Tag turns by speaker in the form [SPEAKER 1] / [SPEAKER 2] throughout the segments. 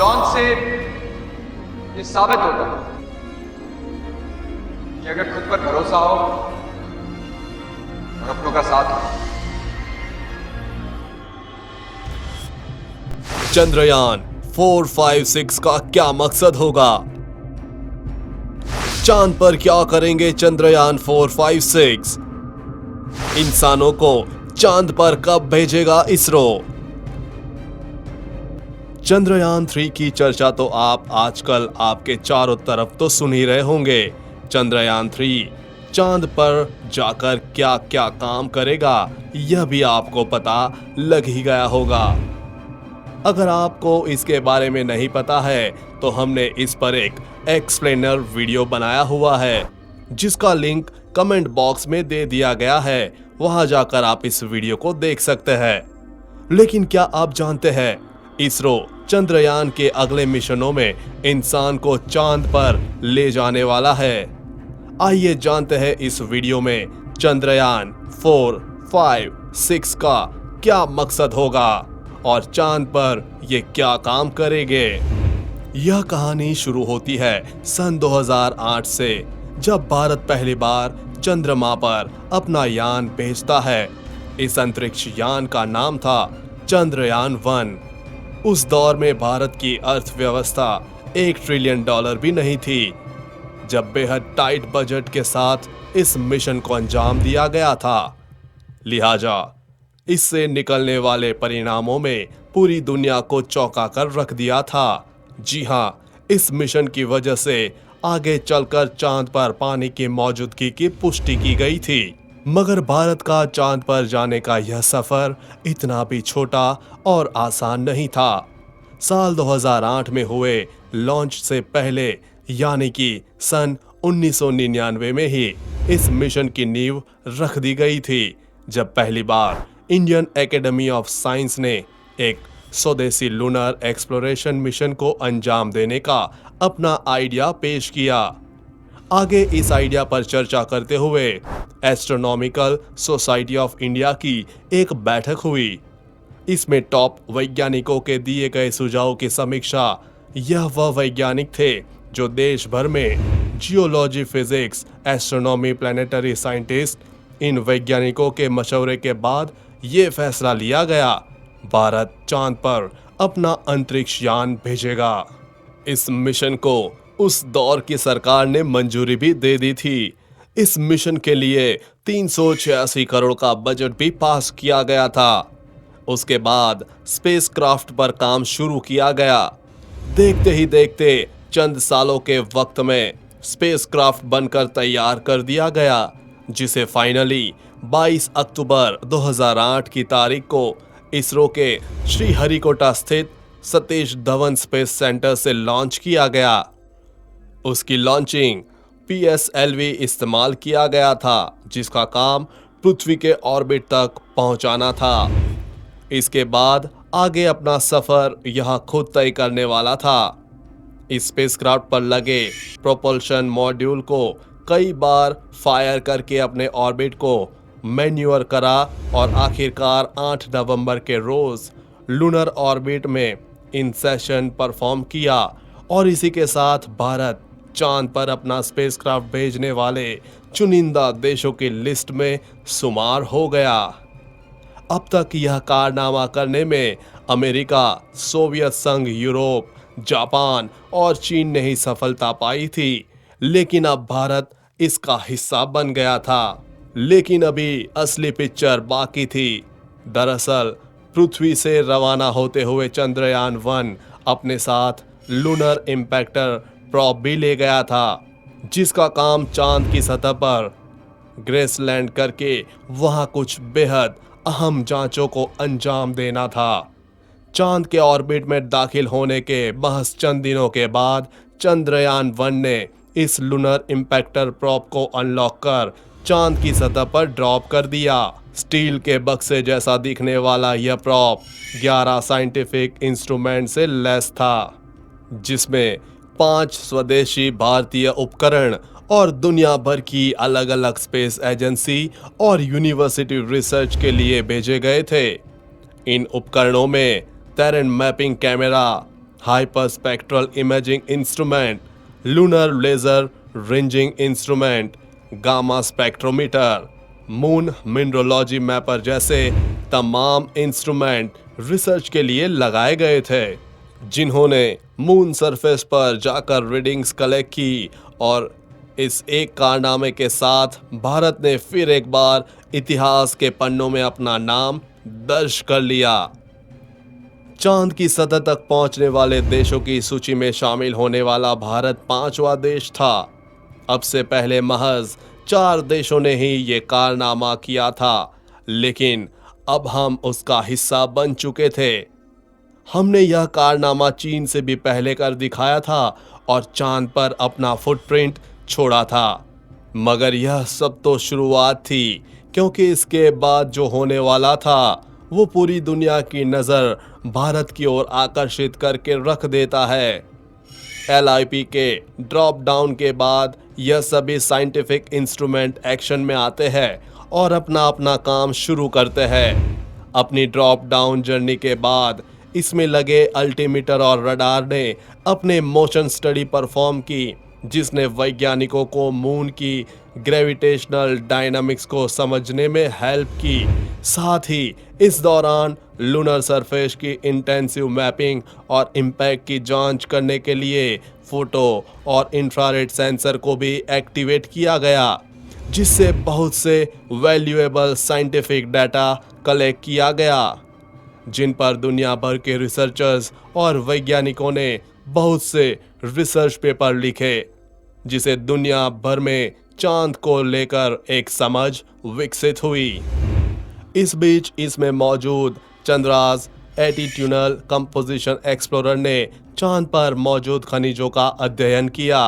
[SPEAKER 1] Launch से ये साबित होता है कि अगर खुद पर भरोसा हो और अपनों का साथ हो।
[SPEAKER 2] चंद्रयान 4-5-6 का क्या मकसद होगा? चांद पर क्या करेंगे चंद्रयान 4-5-6? इंसानों को चांद पर कब भेजेगा इसरो? चंद्रयान 3 की चर्चा तो आप आजकल आपके चारों तरफ तो सुन ही रहे होंगे। चंद्रयान 3 चांद पर जाकर क्या क्या काम करेगा यह भी आपको पता लग ही गया होगा। अगर आपको इसके बारे में नहीं पता है तो हमने इस पर एक एक्सप्लेनर वीडियो बनाया हुआ है जिसका लिंक कमेंट बॉक्स में दे दिया गया है, वहां जाकर आप इस वीडियो को देख सकते हैं। लेकिन क्या आप जानते हैं इसरो चंद्रयान के अगले मिशनों में इंसान को चांद पर ले जाने वाला है? आइए जानते हैं इस वीडियो में चंद्रयान 4-5-6 का क्या मकसद होगा और चांद पर ये क्या काम करेंगे। यह कहानी शुरू होती है सन 2008 से, जब भारत पहली बार चंद्रमा पर अपना यान भेजता है। इस अंतरिक्ष यान का नाम था चंद्रयान 1। उस दौर में भारत की अर्थव्यवस्था $1 ट्रिलियन भी नहीं थी, जब बेहद टाइट बजट के साथ इस मिशन को अंजाम दिया गया था। लिहाजा इससे निकलने वाले परिणामों में पूरी दुनिया को चौंका कर रख दिया था। जी हाँ, इस मिशन की वजह से आगे चलकर चांद पर पानी की मौजूदगी की पुष्टि की गई थी। मगर भारत का चांद पर जाने का यह सफर इतना भी छोटा और आसान नहीं था। साल 2008 में हुए लॉन्च से पहले यानी कि सन 1999 में ही इस मिशन की नींव रख दी गई थी, जब पहली बार इंडियन एकेडमी ऑफ साइंस ने एक स्वदेशी लूनर एक्सप्लोरेशन मिशन को अंजाम देने का अपना आइडिया पेश किया। आगे इस आइडिया पर चर्चा करते हुए एस्ट्रोनॉमिकल सोसाइटी ऑफ इंडिया की एक बैठक हुई। इसमें टॉप वैज्ञानिकों के दिए गए सुझावों की समीक्षा यह वह वैज्ञानिक थे जो देश भर में geology, physics, astronomy, planetary scientist, इन वैज्ञानिकों के मशवरे के बाद ये फैसला लिया गया, भारत चांद पर अपना अंतरिक्ष यान भेजेगा। इस मिशन को उस दौर की सरकार ने मंजूरी भी दे दी थी। इस मिशन के लिए 386 करोड़ का बजट भी पास किया गया था। उसके बाद स्पेसक्राफ्ट पर काम शुरू किया गया। देखते ही देखते चंद सालों के वक्त में स्पेसक्राफ्ट बनकर तैयार कर दिया गया, जिसे फाइनली 22 अक्टूबर 2008 की तारीख को इसरो के श्रीहरिकोटा स्थित सतीश धवन स्पेस सेंटर से लॉन्च किया गया। उसकी लॉन्चिंग PSLV इस्तेमाल किया गया था, जिसका काम पृथ्वी के ऑर्बिट तक पहुंचाना था। इसके बाद आगे अपना सफर यहां खुद तय करने वाला था। इस स्पेसक्राफ्ट पर लगे प्रोपल्शन मॉड्यूल को कई बार फायर करके अपने ऑर्बिट को मैन्यूअर करा और आखिरकार 8 नवंबर के रोज लूनर ऑर्बिट में इंसेशन परफॉर्म किया और इसी के साथ भारत चांद पर अपना स्पेसक्राफ्ट भेजने वाले चुनिंदा देशों की लिस्ट में शुमार हो गया। अब तक यह कारनामा करने में अमेरिका, सोवियत संघ, यूरोप, जापान और चीन ने ही सफलता पाई थी, लेकिन अब भारत इसका हिस्सा बन गया था। लेकिन अभी असली पिक्चर बाकी थी। दरअसल पृथ्वी से रवाना होते हुए चंद्रयान 1 अपने साथ लूनर इम्पैक्टर प्रॉब भी ले गया था, जिसका काम चांद की सतह पर ग्रेसलैंड करके वहां कुछ बेहद अहम जांचों को अंजाम देना था। चांद के ऑर्बिट में दाखिल होने के महज चंद दिनों के बाद चंद्रयान 1 ने इस लूनर इम्पैक्टर प्रॉब को अनलॉक कर चांद की सतह पर ड्रॉप कर दिया। स्टील के बक्से जैसा दिखने वाला यह प्रॉब 11 साइंटिफिक इंस्ट्रूमेंट से लैस था, जिसमें 5 स्वदेशी भारतीय उपकरण और दुनिया भर की अलग अलग स्पेस एजेंसी और यूनिवर्सिटी रिसर्च के लिए भेजे गए थे। इन उपकरणों में terrain mapping camera, hyper spectral imaging instrument, lunar laser ranging instrument, gamma spectrometer, moon mineralogy mapper जैसे तमाम इंस्ट्रूमेंट रिसर्च के लिए लगाए गए थे, जिन्होंने मून सरफेस पर जाकर रीडिंग्स कलेक्ट की। और इस एक कारनामे के साथ भारत ने फिर एक बार इतिहास के पन्नों में अपना नाम दर्ज कर लिया। चांद की सतह तक पहुंचने वाले देशों की सूची में शामिल होने वाला भारत 5वां देश था। अब से पहले महज 4 देशों ने ही ये कारनामा किया था, लेकिन अब हम उसका हिस्सा बन चुके थे। हमने यह कारनामा चीन से भी पहले कर दिखाया था और चांद पर अपना फुटप्रिंट छोड़ा था। मगर यह सब तो शुरुआत थी, क्योंकि इसके बाद जो होने वाला था वो पूरी दुनिया की नज़र भारत की ओर आकर्षित करके रख देता है। LIP के ड्रॉप डाउन के बाद यह सभी साइंटिफिक इंस्ट्रूमेंट एक्शन में आते हैं और अपना अपना काम शुरू करते हैं। अपनी ड्रॉप डाउन जर्नी के बाद इसमें लगे अल्टीमीटर और रडार ने अपने मोशन स्टडी परफॉर्म की, जिसने वैज्ञानिकों को मून की ग्रेविटेशनल डायनामिक्स को समझने में हेल्प की। साथ ही इस दौरान लूनर सरफेस की इंटेंसिव मैपिंग और इम्पैक्ट की जांच करने के लिए फोटो और इंफ्रारेड सेंसर को भी एक्टिवेट किया गया, जिससे बहुत से वैल्यूएबल साइंटिफिक डाटा कलेक्ट किया गया, जिन पर दुनिया भर के रिसर्चर्स और वैज्ञानिकों ने बहुत से रिसर्च पेपर लिखे, जिसे दुनिया भर में चांद को लेकर एक समझ विकसित हुई। इस बीच इसमें मौजूद चंद्रास एटीट्यूनल कंपोजिशन एक्सप्लोरर ने चांद पर मौजूद खनिजों का अध्ययन किया।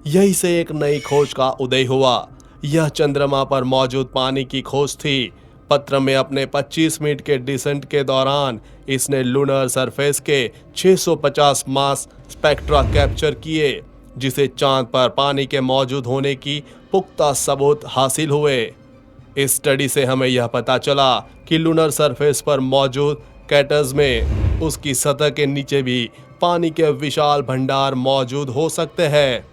[SPEAKER 2] यही से एक नई खोज का उदय हुआ। यह चंद्रमा पर मौजूद पानी की खोज थी। पत्र में अपने 25 मिनट के डिसेंट के दौरान इसने लूनर सरफेस के 650 मास स्पेक्ट्रा कैप्चर किए, जिसे चांद पर पानी के मौजूद होने की पुख्ता सबूत हासिल हुए। इस स्टडी से हमें यह पता चला कि लूनर सरफेस पर मौजूद कैटर्स में उसकी सतह के नीचे भी पानी के विशाल भंडार मौजूद हो सकते हैं।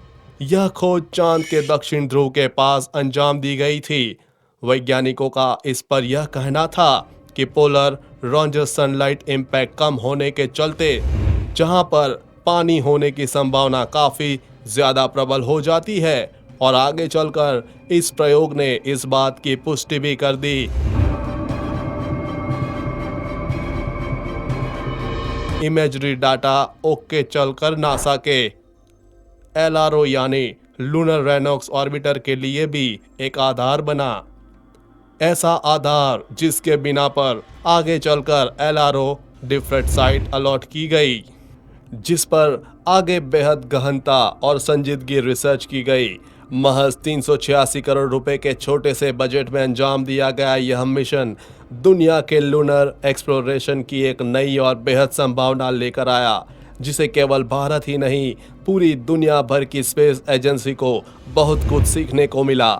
[SPEAKER 2] यह खोज चांद के दक्षिण ध्रुव के पास अंजाम दी गई थी। वैज्ञानिकों का इस पर यह कहना था कि पोलर रॉन्जर सनलाइट इम्पैक्ट कम होने के चलते जहां पर पानी होने की संभावना काफी ज्यादा प्रबल हो जाती है, और आगे चलकर इस प्रयोग ने इस बात की पुष्टि भी कर दी। इमेजरी डाटा ओके चलकर नासा के LRO यानी लूनर रेनॉक्स ऑर्बिटर के लिए भी एक आधार बना। ऐसा आधार जिसके बिना पर आगे चलकर LRO डिफरेंट साइट अलॉट की गई, जिस पर आगे बेहद गहनता और संजीदगी रिसर्च की गई। महज 386 करोड़ रुपए के छोटे से बजट में अंजाम दिया गया यह मिशन दुनिया के लूनर एक्सप्लोरेशन की एक नई और बेहद संभावना लेकर आया, जिसे केवल भारत ही नहीं पूरी दुनिया भर की स्पेस एजेंसी को बहुत कुछ सीखने को मिला।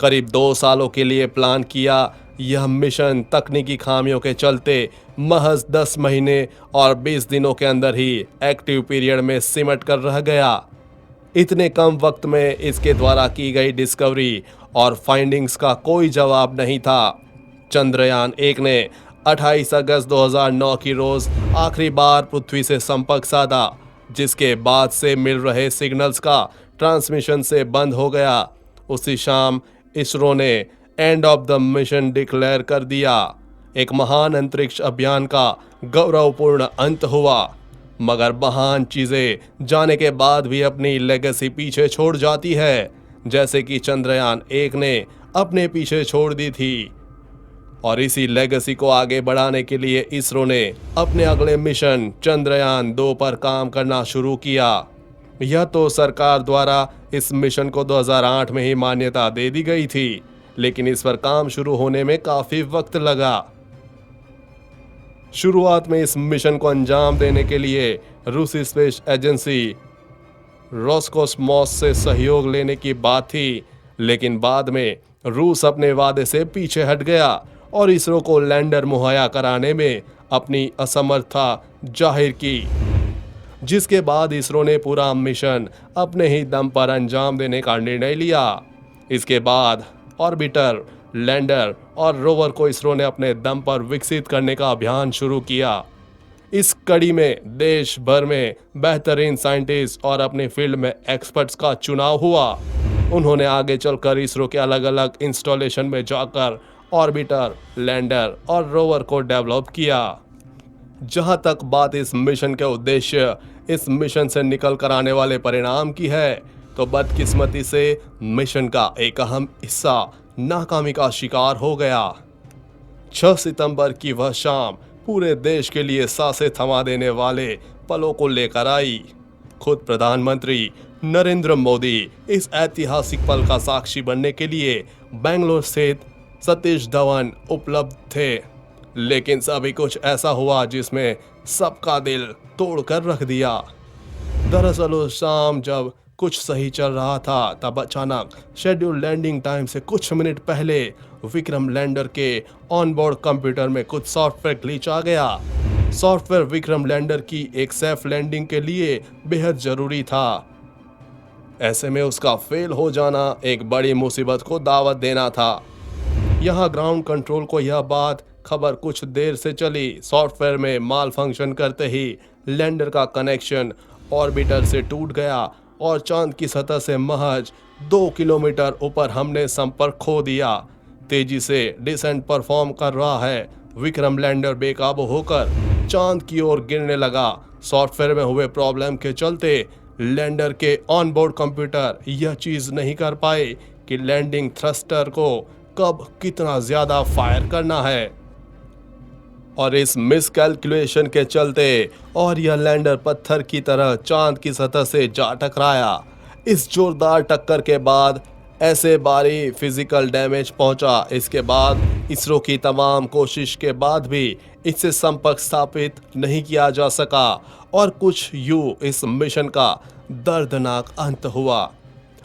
[SPEAKER 2] करीब 2 सालों के लिए प्लान किया यह मिशन तकनीकी खामियों के चलते महज 10 महीने और 20 दिनों के अंदर ही एक्टिव पीरियड में सिमट कर रह गया। इतने कम वक्त में इसके द्वारा की गई डिस्कवरी और फाइंडिंग्स का कोई जवाब नहीं था। चंद्रयान 1 ने 28 अगस्त 2009 की रोज आखिरी बार पृथ्वी से संपर्क साधा, जिसके बाद से मिल रहे सिग्नल्स का ट्रांसमिशन से बंद हो गया। उसी शाम इसरो ने end of the mission declare कर दिया। एक महान अंतरिक्ष अभियान का गौरवपूर्ण अंत हुआ, मगर महान चीजें जाने के बाद भी अपनी लेगेसी पीछे छोड़ जाती है, जैसे कि चंद्रयान 1 ने अपने पीछे छोड़ दी थी। और इसी लेगेसी को आगे बढ़ाने के लिए इसरो ने अपने अगले मिशन चंद्रयान 2 पर काम करना शुरू किया। यह तो सरकार द्वारा इस मिशन को 2008 में ही मान्यता दे दी गई थी, लेकिन इस पर काम शुरू होने में काफी वक्त लगा। शुरुआत में इस मिशन को अंजाम देने के लिए रूसी स्पेस एजेंसी रोसकोस्मोस से सहयोग लेने की बात थी, लेकिन बाद में रूस अपने वादे से पीछे हट गया और इसरो को लैंडर मुहैया कराने में अपनी असमर्थता जाहिर की। जिसके बाद इसरो ने पूरा मिशन अपने ही दम पर अंजाम देने का निर्णय लिया। इसके बाद ऑर्बिटर, लैंडर और रोवर को इसरो ने अपने दम पर विकसित करने का अभियान शुरू किया। इस कड़ी में देश भर में बेहतरीन साइंटिस्ट और अपनी फील्ड में एक्सपर्ट्स का चुनाव हुआ। उन्होंने आगे चलकर इसरो के अलग अलग इंस्टॉलेशन में जाकर ऑर्बिटर, लैंडर और रोवर को डेवलप किया। जहां तक बात इस मिशन के उद्देश्य, इस मिशन से निकल कर आने वाले परिणाम की है, तो बदकिस्मती से मिशन का एक अहम हिस्सा नाकामी का शिकार हो गया। 6 सितंबर की वह शाम पूरे देश के लिए सांसें थमा देने वाले पलों को लेकर आई। खुद प्रधानमंत्री नरेंद्र मोदी इस ऐतिहासिक पल का साक्षी बनने के लिए बेंगलोर स्थित सतीश धवन उपलब्ध थे। लेकिन सभी कुछ ऐसा हुआ जिसमें सबका दिल तोड़कर रख दिया। दरअसल उस शाम जब कुछ सही चल रहा था, तब अचानक शेड्यूल लैंडिंग टाइम से कुछ मिनट पहले विक्रम लैंडर के ऑनबोर्ड कंप्यूटर में कुछ सॉफ्टवेयर ग्लिच आ गया। सॉफ्टवेयर विक्रम लैंडर की एक सेफ लैंडिंग के लिए बेहद जरूरी था। ऐसे में उसका फेल हो जाना एक बड़ी मुसीबत को दावत देना था। यहाँ ग्राउंड कंट्रोल को यह बात खबर कुछ देर से चली। सॉफ्टवेयर में माल फंक्शन करते ही लैंडर का कनेक्शन ऑर्बिटर से टूट गया और चांद की सतह से महज 2 किलोमीटर ऊपर हमने संपर्क खो दिया। तेजी से डिसेंट परफॉर्म कर रहा है विक्रम लैंडर बेकाबू होकर चांद की ओर गिरने लगा। सॉफ्टवेयर में हुए प्रॉब्लम के चलते लैंडर के ऑनबोर्ड कंप्यूटर यह चीज नहीं कर पाए कि लैंडिंग थ्रस्टर को कब कितना ज्यादा फायर करना है, और इस मिसकैलकुलेशन के चलते और यह लैंडर पत्थर की तरह चांद की सतह से जा टकराया। इस जोरदार टक्कर के बाद ऐसे भारी फिजिकल डैमेज पहुंचा। इसके बाद इसरो की तमाम कोशिश के बाद भी इससे संपर्क स्थापित नहीं किया जा सका और कुछ यूं इस मिशन का दर्दनाक अंत हुआ।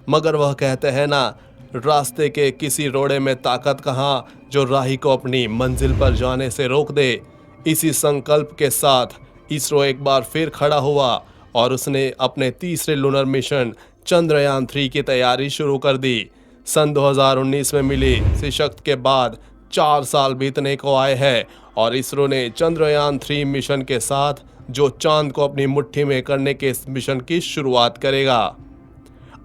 [SPEAKER 2] मगर वह कहते हैं ना, रास्ते के किसी रोड़े में ताकत कहाँ जो राही को अपनी मंजिल पर जाने से रोक दे। इसी संकल्प के साथ इसरो एक बार फिर खड़ा हुआ और उसने अपने तीसरे लूनर मिशन चंद्रयान 3 की तैयारी शुरू कर दी। सन 2019 में मिली सशक्त के बाद 4 साल बीतने को आए हैं और इसरो ने चंद्रयान 3 मिशन के साथ जो चांद को अपनी मुट्ठी में करने के इस मिशन की शुरुआत करेगा।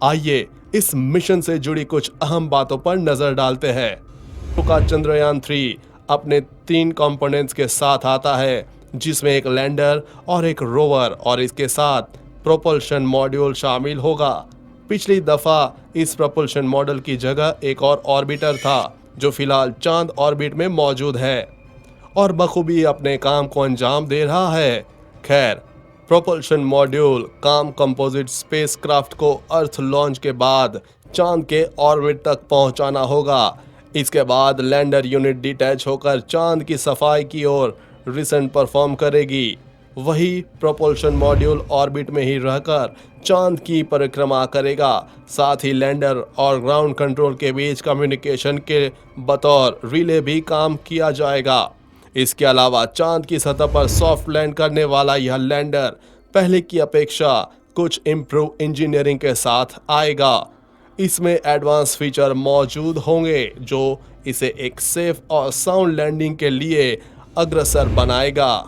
[SPEAKER 2] आइए इस मिशन से जुड़ी कुछ अहम बातों पर नजर डालते हैं। इसरो का चंद्रयान 3 अपने 3 कंपोनेंट्स के साथ आता है, जिसमें एक लैंडर और एक रोवर और इसके साथ प्रोपल्शन मॉड्यूल शामिल होगा। पिछली दफा इस प्रोपल्शन मॉडल की जगह एक और ऑर्बिटर था जो फिलहाल चांद ऑर्बिट में मौजूद है और बखूबी अपने काम को अंजाम दे रहा है। खैर, प्रोपल्शन मॉड्यूल काम कंपोजिट स्पेसक्राफ्ट को अर्थ लॉन्च के बाद चांद के ऑर्बिट तक पहुंचाना होगा। इसके बाद लैंडर यूनिट डिटैच होकर चांद की सफाई की ओर रिसेंट परफॉर्म करेगी। वही प्रोपल्शन मॉड्यूल ऑर्बिट में ही रहकर चांद की परिक्रमा करेगा। साथ ही लैंडर और ग्राउंड कंट्रोल के बीच कम्युनिकेशन के बतौर रिले भी काम किया जाएगा। इसके अलावा चांद की सतह पर सॉफ्ट लैंड करने वाला यह लैंडर पहले की अपेक्षा कुछ इम्प्रूव इंजीनियरिंग के साथ आएगा। इसमें एडवांस फीचर मौजूद होंगे जो इसे एक सेफ और साउंड लैंडिंग के लिए अग्रसर बनाएगा।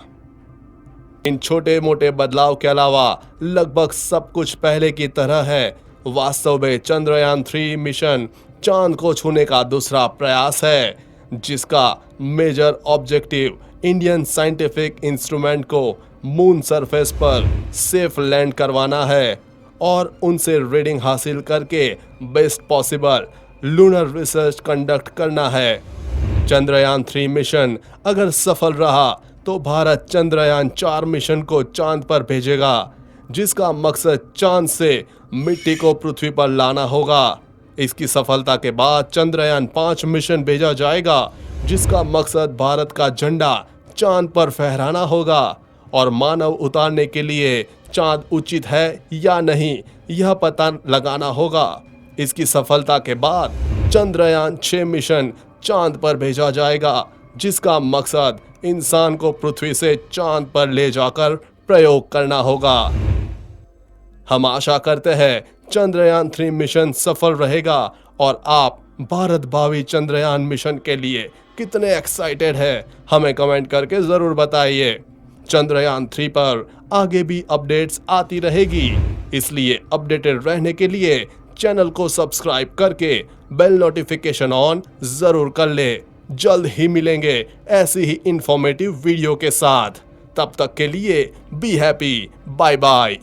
[SPEAKER 2] इन छोटे मोटे बदलाव के अलावा लगभग सब कुछ पहले की तरह है। वास्तव में चंद्रयान 3 मिशन चांद को छूने का दूसरा प्रयास है, जिसका major objective Indian scientific instrument को मून सरफेस पर सेफ लैंड करवाना है और उनसे रीडिंग हासिल करके best possible lunar research conduct करना है। चंद्रयान 3 मिशन अगर सफल रहा तो भारत चंद्रयान 4 मिशन को चांद पर भेजेगा, जिसका मकसद चांद से मिट्टी को पृथ्वी पर लाना होगा। इसकी सफलता के बाद चंद्रयान 5 मिशन भेजा जाएगा, जिसका मकसद भारत का झंडा चांद पर फहराना होगा और मानव उतारने के लिए चांद उचित है या नहीं यह पता लगाना होगा। इसकी सफलता के बाद चंद्रयान 6 मिशन चांद पर भेजा जाएगा, जिसका मकसद इंसान को पृथ्वी से चांद पर ले जाकर प्रयोग करना होगा। हम आशा करते हैं चंद्रयान 3 मिशन सफल रहेगा और आप भारत भावी चंद्रयान मिशन के लिए कितने एक्साइटेड हैं हमें कमेंट करके जरूर बताइए। चंद्रयान 3 पर आगे भी अपडेट्स आती रहेगी, इसलिए अपडेटेड रहने के लिए चैनल को सब्सक्राइब करके बेल नोटिफिकेशन ऑन जरूर कर ले। जल्द ही मिलेंगे ऐसी ही इंफॉर्मेटिव वीडियो के साथ। तब तक के लिए बी हैप्पी, बाय बाय।